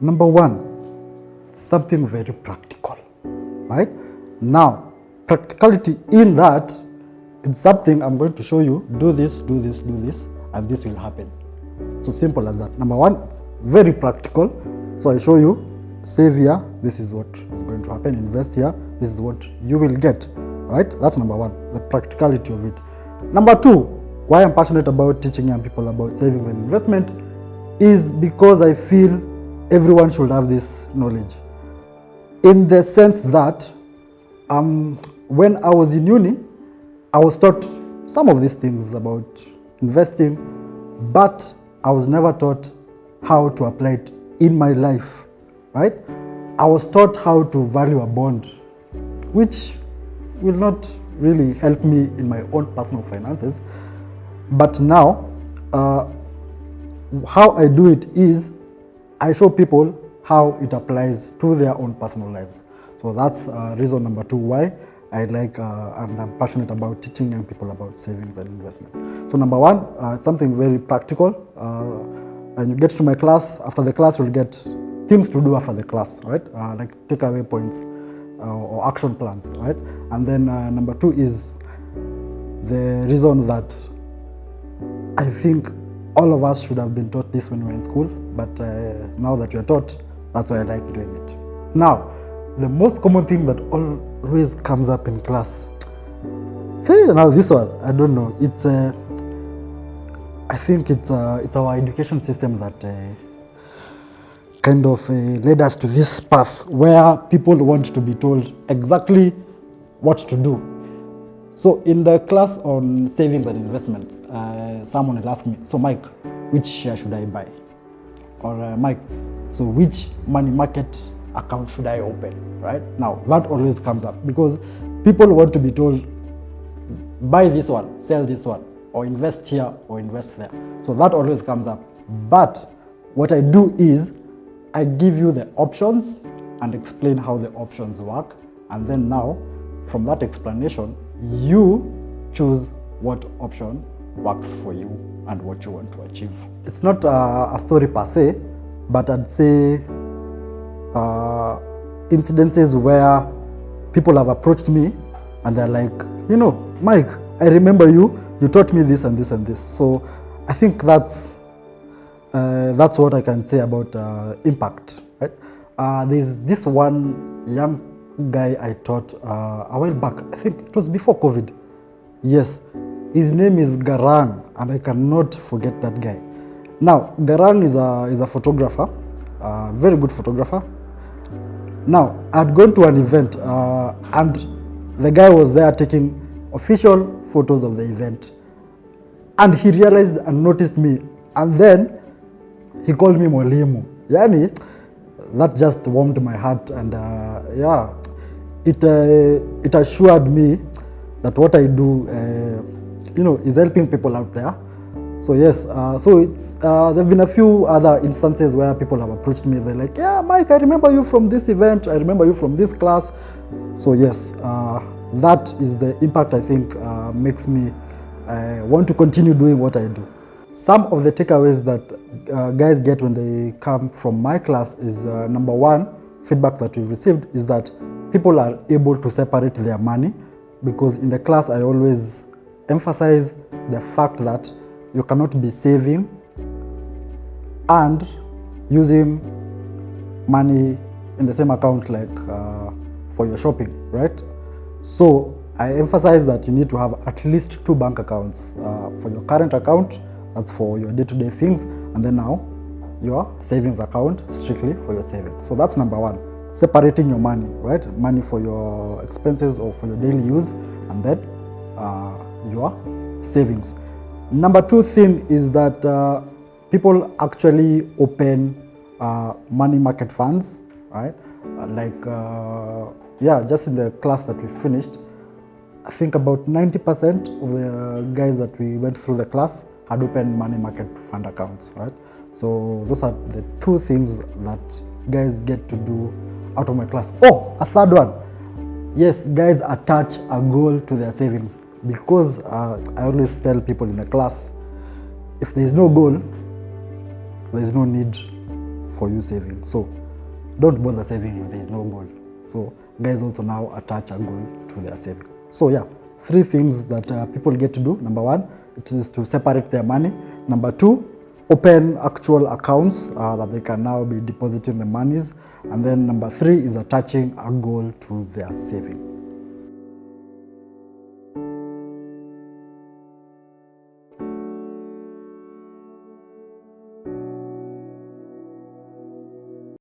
Number one, something very practical, right? Now, practicality in that, it's something I'm going to show you, do this, do this, do this, and this will happen. So simple as that. Number one, very practical. So I show you, save here, this is what is going to happen, invest here, this is what you will get, right? That's number one, the practicality of it. Number two, why I'm passionate about teaching young people about saving and investment is because I feel everyone should have this knowledge. In the sense that when I was in uni, I was taught some of these things about investing, but I was never taught how to apply it in my life, right? I was taught how to value a bond, which will not really help me in my own personal finances. But now, how I do it is I show people how it applies to their own personal lives. So that's reason number two why I like and I'm passionate about teaching young people about savings and investment. So number one, it's something very practical. And you get to my class, after the class you'll get things to do after the class, right? Like takeaway points or action plans, right? And then number two is the reason that I think all of us should have been taught this when we were in school, but now that we are taught, that's why I like doing it. Now, the most common thing that always comes up in class, hey, now this one, I don't know, it's I think it's our education system that kind of led us to this path where people want to be told exactly what to do. So in the class on savings and investments, someone will ask me, so Mike, which share should I buy? Or Mike, so which money market account should I open, right? Now, that always comes up because people want to be told, buy this one, sell this one, or invest here or invest there. So that always comes up. But what I do is I give you the options and explain how the options work. And then now, from that explanation, you choose what option works for you and what you want to achieve. It's not a story per se, but I'd say incidences where people have approached me and they're like, you know, Mike, I remember you taught me this and this and this. So I think that's what I can say about impact, right? There's this one young guy I taught a while back. I think it was before COVID. Yes, his name is Garang, and I cannot forget that guy. Now, Garang is a photographer, very good photographer. Now, I'd gone to an event, and the guy was there taking official photos of the event, and he realized and noticed me, and then he called me Mwalimu. Yani, that just warmed my heart, and yeah, it assured me that what I do, you know, is helping people out there. So yes, so it's there've been a few other instances where people have approached me. They're like, yeah, Mike, I remember you from this event. I remember you from this class. So yes, that is the impact I think makes me want to continue doing what I do. Some of the takeaways that guys get when they come from my class is number one, feedback that we've received is that people are able to separate their money, because in the class I always emphasize the fact that you cannot be saving and using money in the same account like for your shopping, right? So I emphasize that you need to have at least 2 bank accounts for your current account, that's for your day-to-day things, and then now your savings account strictly for your savings. So that's number one, separating your money, right? Money for your expenses or for your daily use, and then your savings. Number 2 thing is that people actually open money market funds, right? Yeah, just in the class that we finished, I think about 90% of the guys that we went through the class had opened money market fund accounts, right? So those are the 2 things that guys get to do out of my class. Oh, a third one. Yes, guys attach a goal to their savings, because I always tell people in the class, if there is no goal, there is no need for you saving. So don't bother saving if there is no goal. So guys also now attach a goal to their saving. So yeah, 3 things that people get to do. Number 1, it is to separate their money. Number 2, open actual accounts that they can now be depositing the monies. And then number 3 is attaching a goal to their saving.